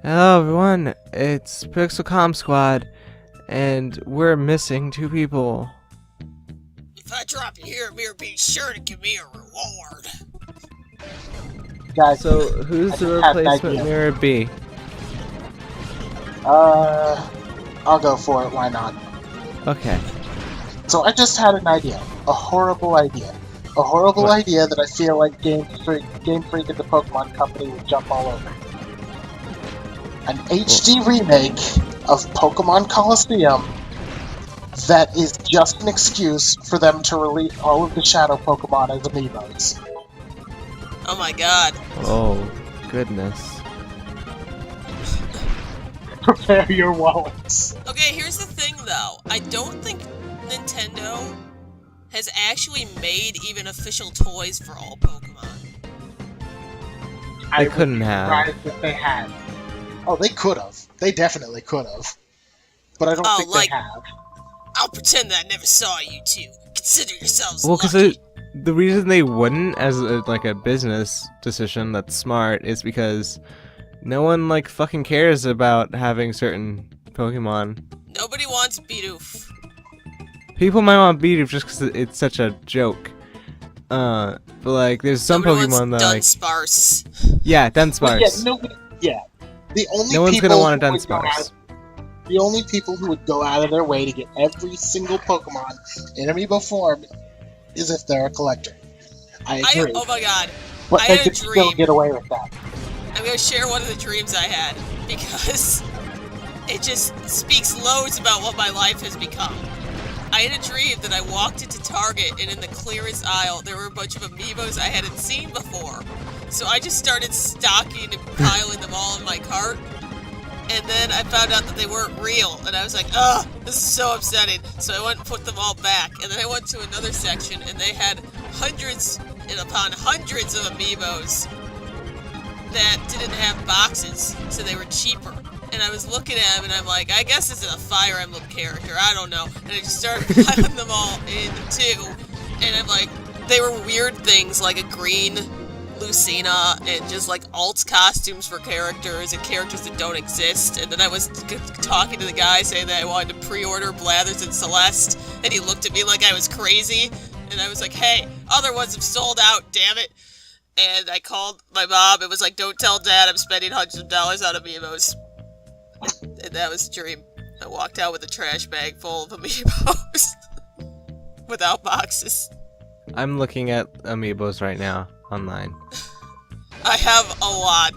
Hello everyone, it's Pixelcom Squad, and we're missing 2 people. If I drop you here, Amir, be sure to give me a reward. Guys, So, who's the replacement Mirror B? I'll go for it, why not? Okay. So I just had an idea. A horrible idea. A horrible What? idea that I feel like Game Freak at the Pokemon Company would jump all over. An HD remake of Pokémon Colosseum that is just an excuse for them to release all of the Shadow Pokemon as Amiibos. Oh my god. Oh, goodness. Prepare your wallets. Okay, here's the thing though. I don't think Nintendo has actually made even official toys for all Pokemon. They couldn't have. Surprised if they had. Oh, they could have. They definitely could have. But I don't think like, they have. I'll pretend that I never saw you two. Consider yourselves Well, lucky. because the reason they wouldn't, as a business decision that's smart, is because no one, fucking cares about having certain Pokemon. Nobody wants Bidoof. People might want Bidoof just because it's such a joke. But, there's some Nobody Pokemon wants that, Dunsparce. Yeah, Dunsparce. The only No one's people gonna want a who would go Dunsparce. the only people who would go out of their way to get every single Pokemon in Amiibo form is if they're a collector. I agree. Oh my god. But I they had a could still dream. get away with that. I'm gonna share one of the dreams I had because it just speaks loads about what my life has become. I had a dream that I walked into Target and in the clearest aisle there were a bunch of Amiibos I hadn't seen before. So I just started stocking and piling them all in my cart. And then I found out that they weren't real. And I was like, ugh, this is so upsetting. So I went and put them all back. And then I went to another section and they had hundreds and upon hundreds of Amiibos that didn't have boxes. So they were cheaper. And I was looking at them and I'm like, I guess this is a Fire Emblem character. I don't know. And I just started piling them all in too. And I'm like, they were weird things like a green Lucina and just alt costumes for characters and characters that don't exist. And then I was talking to the guy saying that I wanted to pre-order Blathers and Celeste, and he looked at me like I was crazy. And I was like, hey, other ones have sold out, damn it. And I called my mom and was like, don't tell Dad I'm spending hundreds of dollars on Amiibos. And that was the dream. I walked out with a trash bag full of Amiibos without boxes. I'm looking at Amiibos right now online. I have a lot.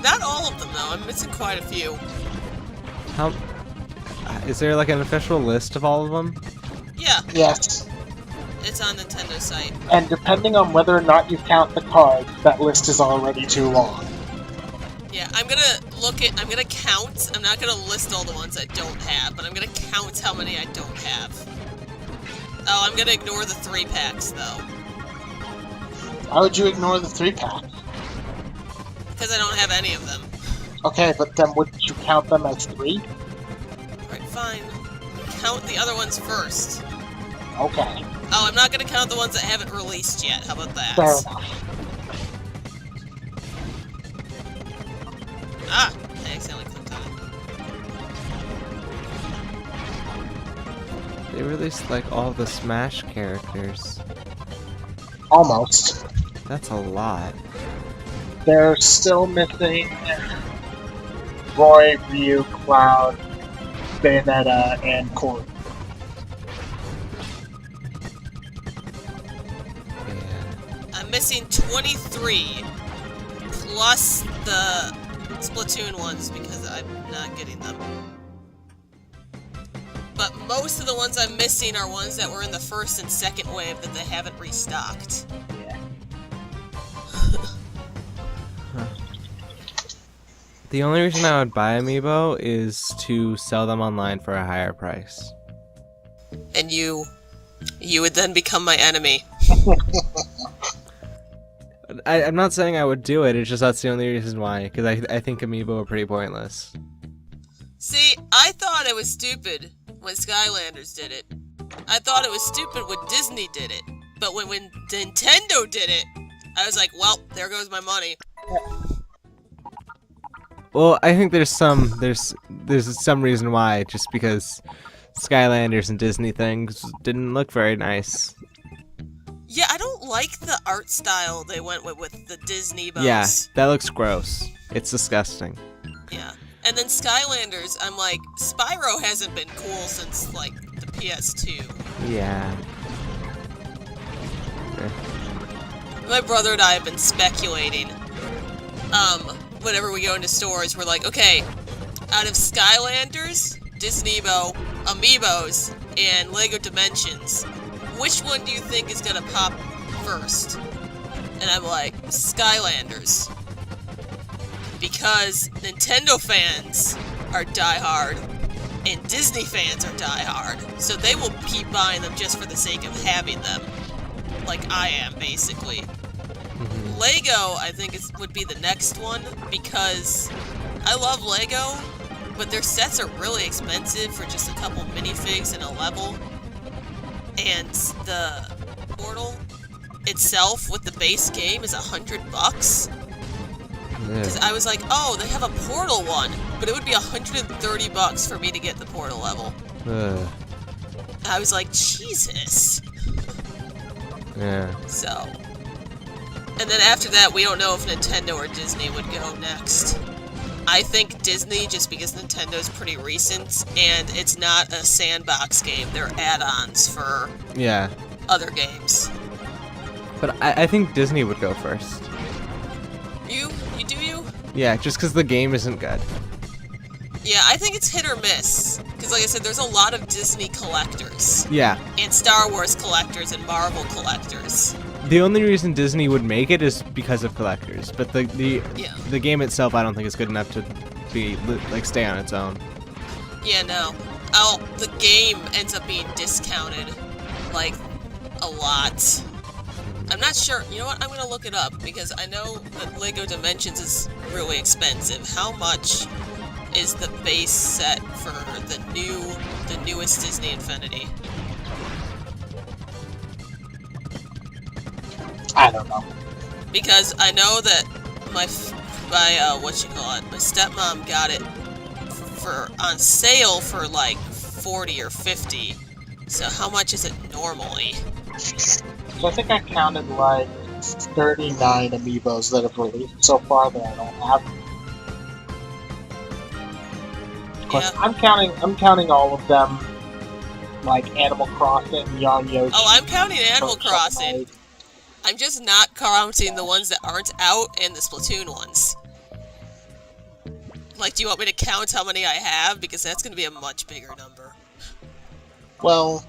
Not all of them, though. I'm missing quite a few. How is there an official list of all of them? Yeah, Yes. it's on Nintendo's site. And depending on whether or not you count the cards, that list is already too long. Yeah, I'm gonna count. I'm not gonna list all the ones I don't have, but I'm gonna count how many I don't have. Oh, I'm gonna ignore the 3-packs, though. Why would you ignore the 3-pack? Because I don't have any of them. Okay, but then wouldn't you count them as 3? Alright, fine. Count the other ones first. Okay, Oh, I'm not gonna count the ones that haven't released yet. How about that? fair enough. Ah! I accidentally clicked on it. They released all the Smash characters. Almost. That's a lot. They're still missing Roy, Ryu, Cloud, Bayonetta, and Corey. Yeah. I'm missing 23 plus the Splatoon ones because I'm not getting them. But most of the ones I'm missing are ones that were in the first and second wave that they haven't restocked. Yeah. The only reason I would buy Amiibo is to sell them online for a higher price. And you would then become my enemy. I'm not saying I would do it, it's just that's the only reason why, because I think Amiibo are pretty pointless. See, I thought it was stupid when Skylanders did it. I thought it was stupid when Disney did it. But when Nintendo did it, I was like, well, there goes my money. Well, I think there's some reason why, just because Skylanders and Disney things didn't look very nice. Yeah, I don't like the art style they went with the Disney boats. Yeah, that looks gross. It's disgusting. Yeah. And then Skylanders, I'm like, Spyro hasn't been cool since, like, the PS2. Yeah. My brother and I have been speculating. Whenever we go into stores, we're like, okay, out of Skylanders, Disneybo, Amiibos, and Lego Dimensions, which one do you think is gonna pop first? And I'm like, Skylanders. Because Nintendo fans are diehard, and Disney fans are diehard, so they will keep buying them just for the sake of having them. Like I am, basically. Lego, I think, would be the next one, because I love Lego, but their sets are really expensive for just a couple minifigs in a level. And the Portal itself with the base game is $100. Because I was like, oh, they have a Portal one, but it would be $130 for me to get the Portal level. I was like, Jesus. Yeah. So. And then after that, we don't know if Nintendo or Disney would go next. I think Disney, just because Nintendo's pretty recent, and it's not a sandbox game. They're add-ons for other games. But I think Disney would go first. You? Yeah, just because the game isn't good. Yeah, I think it's hit or miss. Because like I said, there's a lot of Disney collectors. Yeah. And Star Wars collectors and Marvel collectors. The only reason Disney would make it is because of collectors, but the game itself I don't think is good enough to be stay on its own. Yeah, no. The game ends up being discounted like a lot. I'm not sure. You know what? I'm gonna look it up because I know that Lego Dimensions is really expensive. How much is the base set for the newest Disney Infinity? I don't know. Because I know that my stepmom got it on sale for like 40 or 50. So how much is it normally? So I think I counted like 39 Amiibos that have released so far that I don't have. Of course, yeah. I'm counting all of them, like Animal Crossing, Young Yoshi. Oh, I'm counting Animal Crossing. I'm just not counting the ones that aren't out and the Splatoon ones. Like, do you want me to count how many I have? Because that's going to be a much bigger number. Well,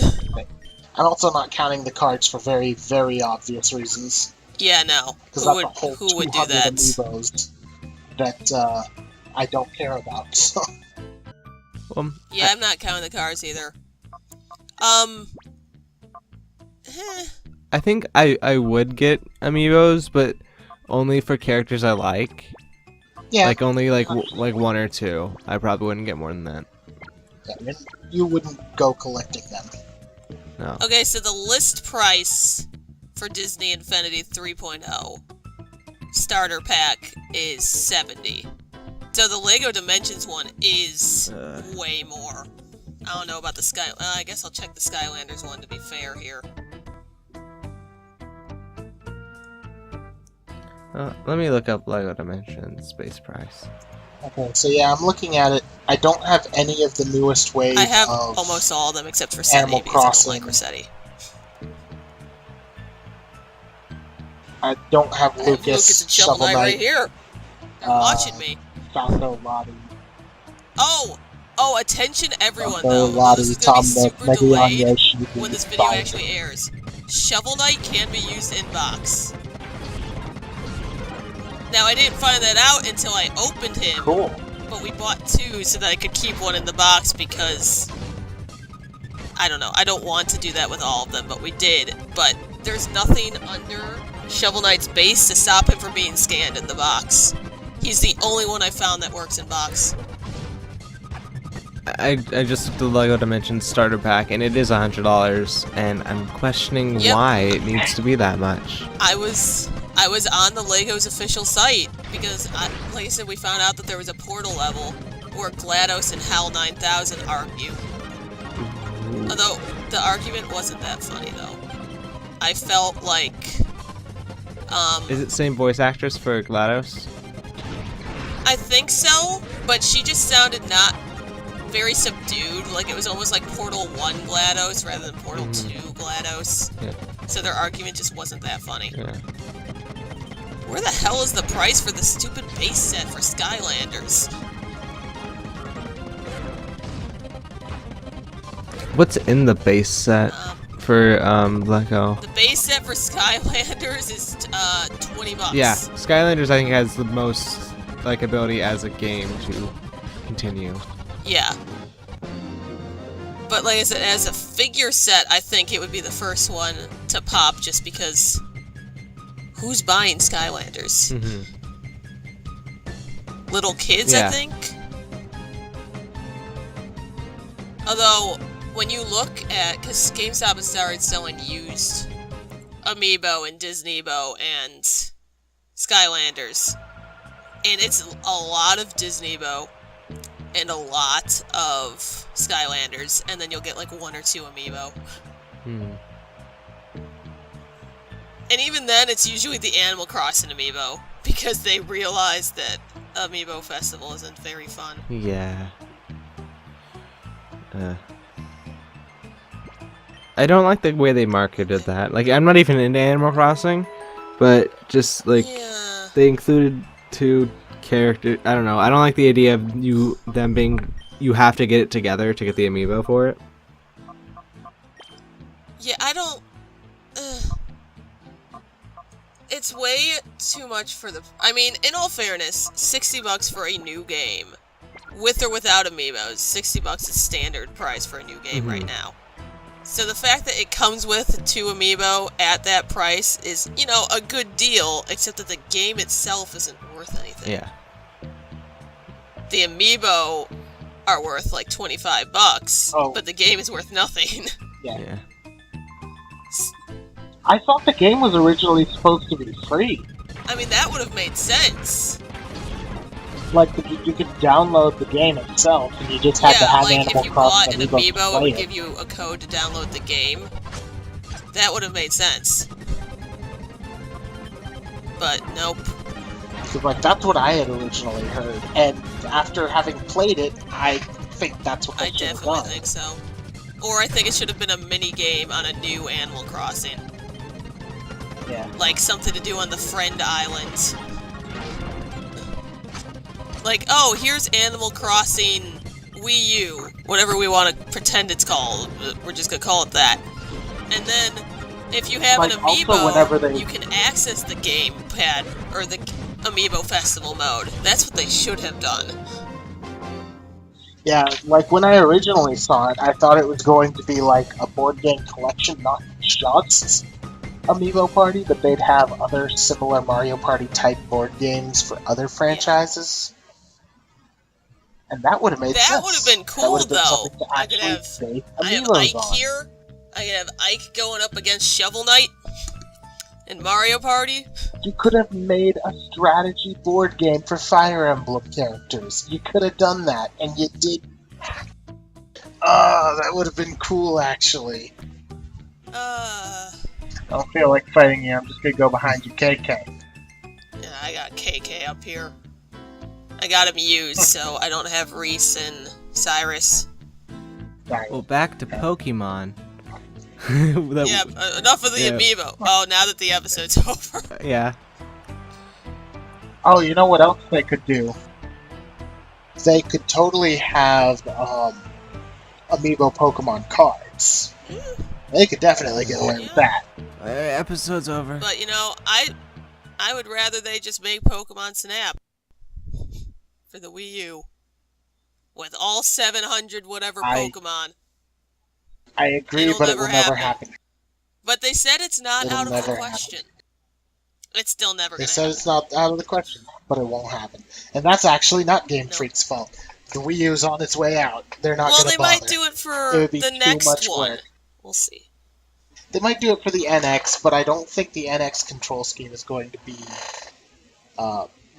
I'm also not counting the cards for very, very obvious reasons. Yeah, no. Who would do that? Amiibos that I don't care about. So. Yeah, I'm not counting the cards either. I think I would get Amiibos, but only for characters I like. Yeah. Like only like one or two. I probably wouldn't get more than that. Yeah, you wouldn't go collecting them. No. Okay, so the list price for Disney Infinity 3.0 starter pack is $70. So the Lego Dimensions one is way more. I don't know about the Sky. I guess I'll check the Skylanders one to be fair here. Let me look up Lego Dimensions base price. Okay, so yeah, I'm looking at it. I don't have any of the newest wave I have of almost all of them except for Rossetti Animal because I don't Crossing. like Rossetti. I don't have I have Lucas, and Shovel Knight right here. They're watching me. Falco, Lottie. Oh, attention everyone Falco, though. Lottie, This is going to be super Tom, delayed Yoshi, when this video Bowser. actually airs. Shovel Knight can be used in box. Now, I didn't find that out until I opened him. Cool. But we bought two so that I could keep one in the box because... I don't know. I don't want to do that with all of them, but we did. But there's nothing under Shovel Knight's base to stop him from being scanned in the box. He's the only one I found that works in box. I just looked at the LEGO Dimensions starter pack, and it is $100, and I'm questioning why it needs to be that much. I was on the LEGO's official site because, like I said, we found out that there was a portal level where GLaDOS and HAL 9000 argue. Although the argument wasn't that funny though. I felt like. Is it the same voice actress for GLaDOS? I think so, but she just sounded not very subdued. Like it was almost like Portal 1 GLaDOS rather than Portal 2 GLaDOS. Yeah. So their argument just wasn't that funny. Yeah. Where the hell is the price for the stupid base set for Skylanders? What's in the base set for LEGO? The base set for Skylanders is $20. Yeah, Skylanders I think has the most ability as a game to continue. Yeah. But like I said, as a figure set, I think it would be the first one to pop just because who's buying Skylanders? Little kids, Yeah. I think? Although, when you look at, because GameStop has started selling used Amiibo and Disneybo and Skylanders, and it's a lot of Disneybo and a lot of Skylanders, and then you'll get like 1 or 2 Amiibo. And even then, it's usually the Animal Crossing Amiibo, because they realize that Amiibo Festival isn't very fun. Yeah. I don't like the way they marketed that. Like, I'm not even into Animal Crossing, but just like they included 2 characters. I don't know. I don't like the idea of them being. You have to get it together to get the Amiibo for it. Yeah, I don't. It's way too much for the. I mean, in all fairness, $60 for a new game, with or without Amiibos, $60 is standard price for a new game right now. So the fact that it comes with 2 Amiibo at that price is, you know, a good deal, except that the game itself isn't worth anything. Yeah. The Amiibo are worth like $25, but the game is worth nothing. Yeah. I thought the game was originally supposed to be free. I mean, that would have made sense. Like, you could download the game itself, and you just had to have Animal Crossing if you bought an Amiibo, it would it. give you a code to download the game. That would have made sense. But, nope. Because, like, that's what I had originally heard, and after having played it, I think that's what they should have done. I definitely think so. Or I think it should have been a mini-game on a new Animal Crossing. Yeah. Like, something to do on the Friend Island. Like, oh, here's Animal Crossing Wii U, whatever we want to pretend it's called. We're just gonna call it that. And then, if you have an Amiibo, you can access the gamepad, or the Amiibo Festival mode. That's what they should have done. Yeah, like, when I originally saw it, I thought it was going to be like a board game collection, not just Amiibo Party, but they'd have other similar Mario Party type board games for other franchises. And that would have made sense. That would have been cool, though. I could have Ike on. here. I could have Ike going up against Shovel Knight in Mario Party. You could have made a strategy board game for Fire Emblem characters. You could have done that, and you did. That would have been cool, actually. I don't feel like fighting you. I'm just gonna go behind you, KK. Yeah, I got KK up here. I got him used, so I don't have Reese and Cyrus. Well, back to Pokemon. Yeah, enough of the Amiibo. Oh, now that the episode's over. Yeah. Oh, you know what else they could do? They could totally have Amiibo Pokemon cards. They could definitely get away with that. Episode's over. But, you know, I would rather they just make Pokemon Snap for the Wii U. With all 700 whatever Pokemon. I agree, but it will never happen. But they said it's not out of the question. It's still never going to happen. They said it's not out of the question, but it won't happen. And that's actually not Game Freak's fault. The Wii U's on its way out. They're not Well, going they to bother. might do it It for would be the too next much one. work. We'll see. They might do it for the NX, but I don't think the NX control scheme is going to be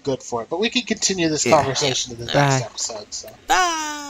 good for it. But we can continue this conversation in the next Bye. episode. So. Bye!